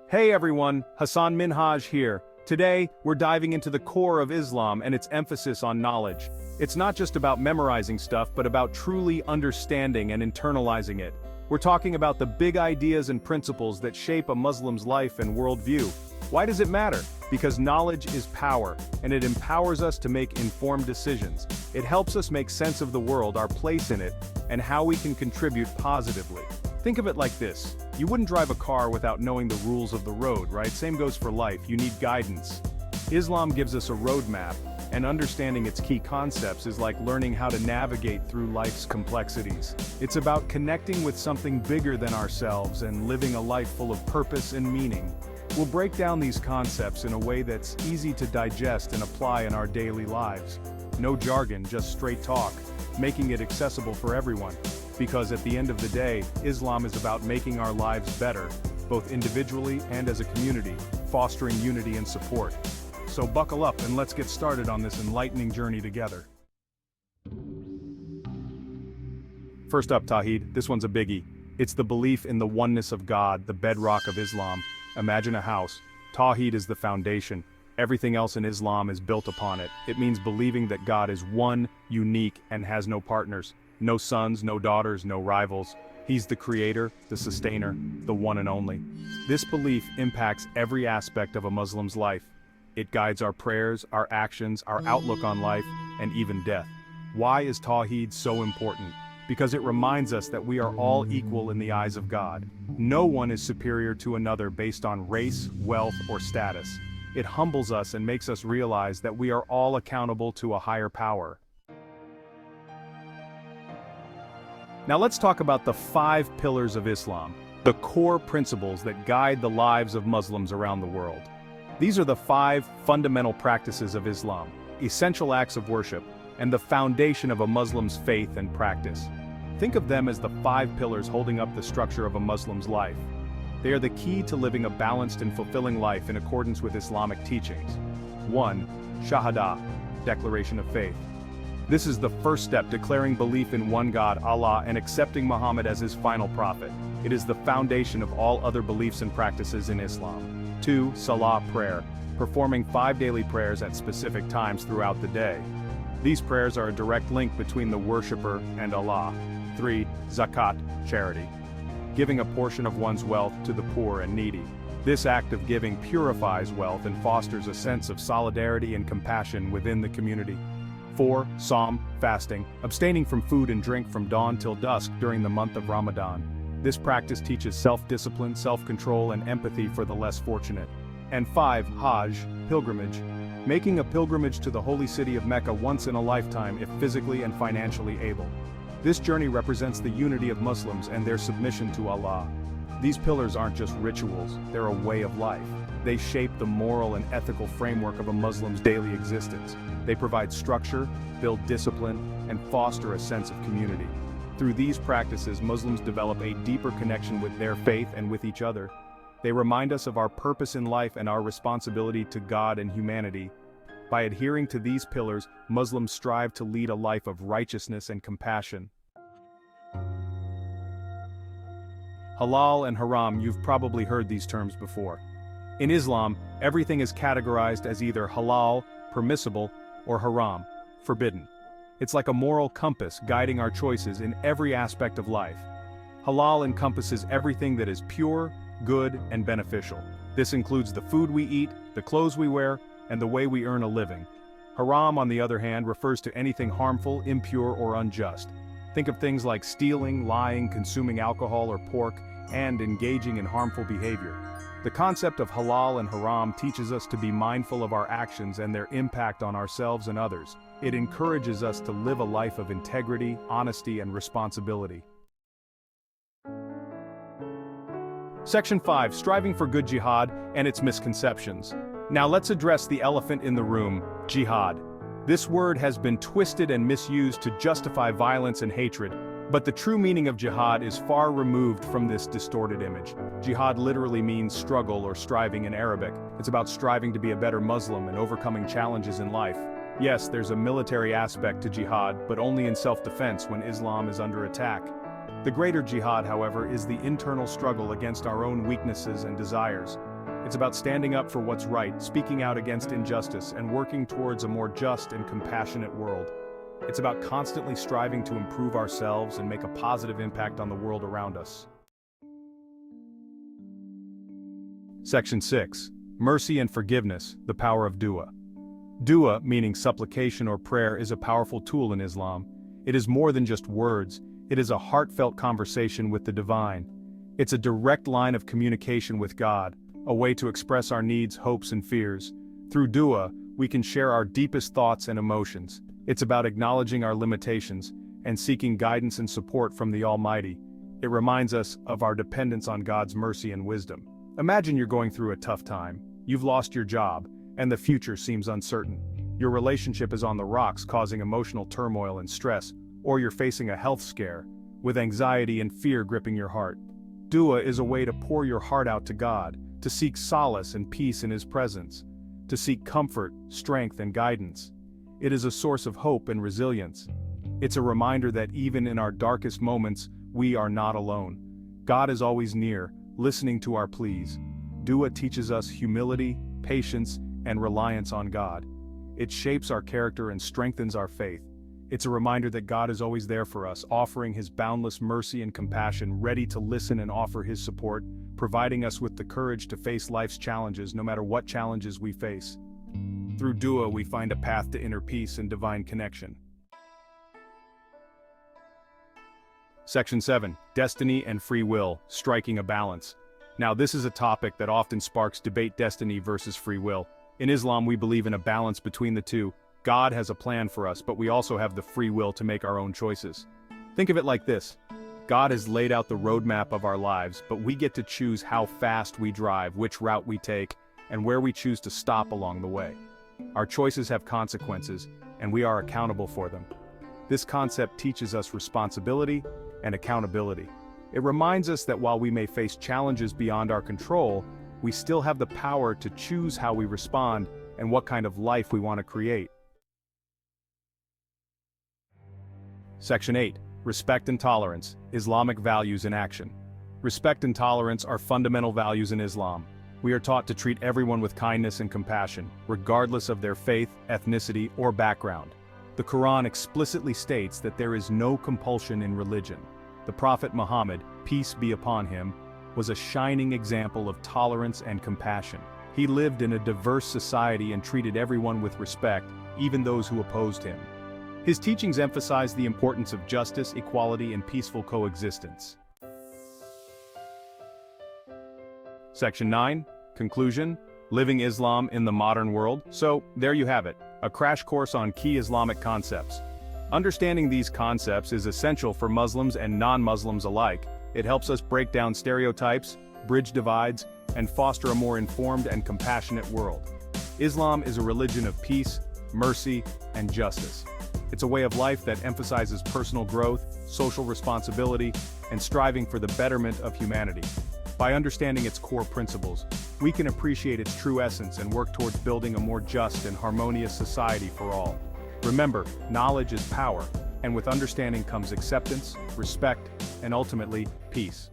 Hey everyone, Hassan Minhaj here. Today, we're diving into the core of Islam and its emphasis on knowledge. It's not just about memorizing stuff, but about truly understanding and internalizing it. We're talking about the big ideas and principles that shape a Muslim's life and worldview. Why does it matter? Because knowledge is power, and it empowers us to make informed decisions. It helps us make sense of the world, our place in it, and how we can contribute positively. Think of it like this. You wouldn't drive a car without knowing the rules of the road, right? Same goes for life, you need guidance. Islam gives us a roadmap, and understanding its key concepts is like learning how to navigate through life's complexities. It's about connecting with something bigger than ourselves and living a life full of purpose and meaning. We'll break down these concepts in a way that's easy to digest and apply in our daily lives. No jargon, just straight talk, making it accessible for everyone. Because at the end of the day, Islam is about making our lives better, both individually and as a community, fostering unity and support. So buckle up and let's get started on this enlightening journey together. First up, Tawheed, this one's a biggie. It's the belief in the oneness of God, the bedrock of Islam. Imagine a house. Tawheed is the foundation. Everything else in Islam is built upon it. It means believing that God is one, unique, and has no partners. No sons, no daughters, no rivals. He's the creator, the sustainer, the one and only. This belief impacts every aspect of a Muslim's life. It guides our prayers, our actions, our outlook on life, and even death. Why is Tawheed so important? Because it reminds us that we are all equal in the eyes of God. No one is superior to another based on race, wealth, or status. It humbles us and makes us realize that we are all accountable to a higher power. Now let's talk about the 5 pillars of Islam, the core principles that guide the lives of Muslims around the world. These are the 5 fundamental practices of Islam, essential acts of worship, and the foundation of a Muslim's faith and practice. Think of them as the 5 pillars holding up the structure of a Muslim's life. They are the key to living a balanced and fulfilling life in accordance with Islamic teachings. 1. Shahada, declaration of faith. This is the first step, declaring belief in one God, Allah, and accepting Muhammad as his final prophet. It is the foundation of all other beliefs and practices in Islam. 2. Salah, prayer, performing 5 daily prayers at specific times throughout the day. These prayers are a direct link between the worshipper and Allah. 3. Zakat, charity, giving a portion of one's wealth to the poor and needy. This act of giving purifies wealth and fosters a sense of solidarity and compassion within the community. 4. Psalm, fasting, abstaining from food and drink from dawn till dusk during the month of Ramadan. This practice teaches self-discipline, self-control, and empathy for the less fortunate. And 5. Hajj, pilgrimage, making a pilgrimage to the holy city of Mecca once in a lifetime if physically and financially able. This journey represents the unity of Muslims and their submission to Allah. These pillars aren't just rituals, they're a way of life. They shape the moral and ethical framework of a Muslim's daily existence. They provide structure, build discipline, and foster a sense of community. Through these practices, Muslims develop a deeper connection with their faith and with each other. They remind us of our purpose in life and our responsibility to God and humanity. By adhering to these pillars, Muslims strive to lead a life of righteousness and compassion. Halal and haram, you've probably heard these terms before. In Islam, everything is categorized as either halal, permissible, or haram, forbidden. It's like a moral compass guiding our choices in every aspect of life. Halal encompasses everything that is pure, good, and beneficial. This includes the food we eat, the clothes we wear, and the way we earn a living. Haram, on the other hand, refers to anything harmful, impure, or unjust. Think of things like stealing, lying, consuming alcohol or pork, and engaging in harmful behavior. The concept of halal and haram teaches us to be mindful of our actions and their impact on ourselves and others. It encourages us to live a life of integrity, honesty, and responsibility. Section 5. Striving for good jihad and its misconceptions. Now let's address the elephant in the room, jihad. This word has been twisted and misused to justify violence and hatred, but the true meaning of jihad is far removed from this distorted image. Jihad literally means struggle or striving in Arabic. It's about striving to be a better Muslim and overcoming challenges in life. Yes, there's a military aspect to jihad, but only in self-defense when Islam is under attack. The greater jihad, however, is the internal struggle against our own weaknesses and desires. It's about standing up for what's right, speaking out against injustice, and working towards a more just and compassionate world. It's about constantly striving to improve ourselves and make a positive impact on the world around us. Section 6. Mercy and Forgiveness, the Power of Dua. Dua, meaning supplication or prayer, is a powerful tool in Islam. It is more than just words, it is a heartfelt conversation with the divine. It's a direct line of communication with God, a way to express our needs, hopes, and fears. Through dua, we can share our deepest thoughts and emotions. It's about acknowledging our limitations and seeking guidance and support from the Almighty. It reminds us of our dependence on God's mercy and wisdom. Imagine you're going through a tough time. You've lost your job, and the future seems uncertain. Your relationship is on the rocks, causing emotional turmoil and stress, or you're facing a health scare, with anxiety and fear gripping your heart. Dua is a way to pour your heart out to God, to seek solace and peace in His presence, to seek comfort, strength, and guidance. It is a source of hope and resilience. It's a reminder that even in our darkest moments, we are not alone. God is always near, listening to our pleas. Dua teaches us humility, patience, and reliance on God. It shapes our character and strengthens our faith. It's a reminder that God is always there for us, offering His boundless mercy and compassion, ready to listen and offer His support, providing us with the courage to face life's challenges no matter what challenges we face. Through dua, we find a path to inner peace and divine connection. Section 7. Destiny and Free Will, Striking a Balance. Now, this is a topic that often sparks debate: destiny versus free will. In Islam, we believe in a balance between the two. God has a plan for us, but we also have the free will to make our own choices. Think of it like this. God has laid out the roadmap of our lives, but we get to choose how fast we drive, which route we take, and where we choose to stop along the way. Our choices have consequences, and we are accountable for them. This concept teaches us responsibility and accountability. It reminds us that while we may face challenges beyond our control, we still have the power to choose how we respond and what kind of life we want to create. Section 8. Respect and Tolerance, Islamic Values in Action. Respect and tolerance are fundamental values in Islam. We are taught to treat everyone with kindness and compassion, regardless of their faith, ethnicity, or background. The Quran explicitly states that there is no compulsion in religion. The Prophet Muhammad, peace be upon him, was a shining example of tolerance and compassion. He lived in a diverse society and treated everyone with respect, even those who opposed him. His teachings emphasize the importance of justice, equality, and peaceful coexistence. Section 9. Conclusion. Living Islam in the Modern World. So, there you have it, a crash course on key Islamic concepts. Understanding these concepts is essential for Muslims and non-Muslims alike. It helps us break down stereotypes, bridge divides, and foster a more informed and compassionate world. Islam is a religion of peace, mercy, and justice. It's a way of life that emphasizes personal growth, social responsibility, and striving for the betterment of humanity. By understanding its core principles, we can appreciate its true essence and work towards building a more just and harmonious society for all. Remember, knowledge is power, and with understanding comes acceptance, respect, and ultimately, peace.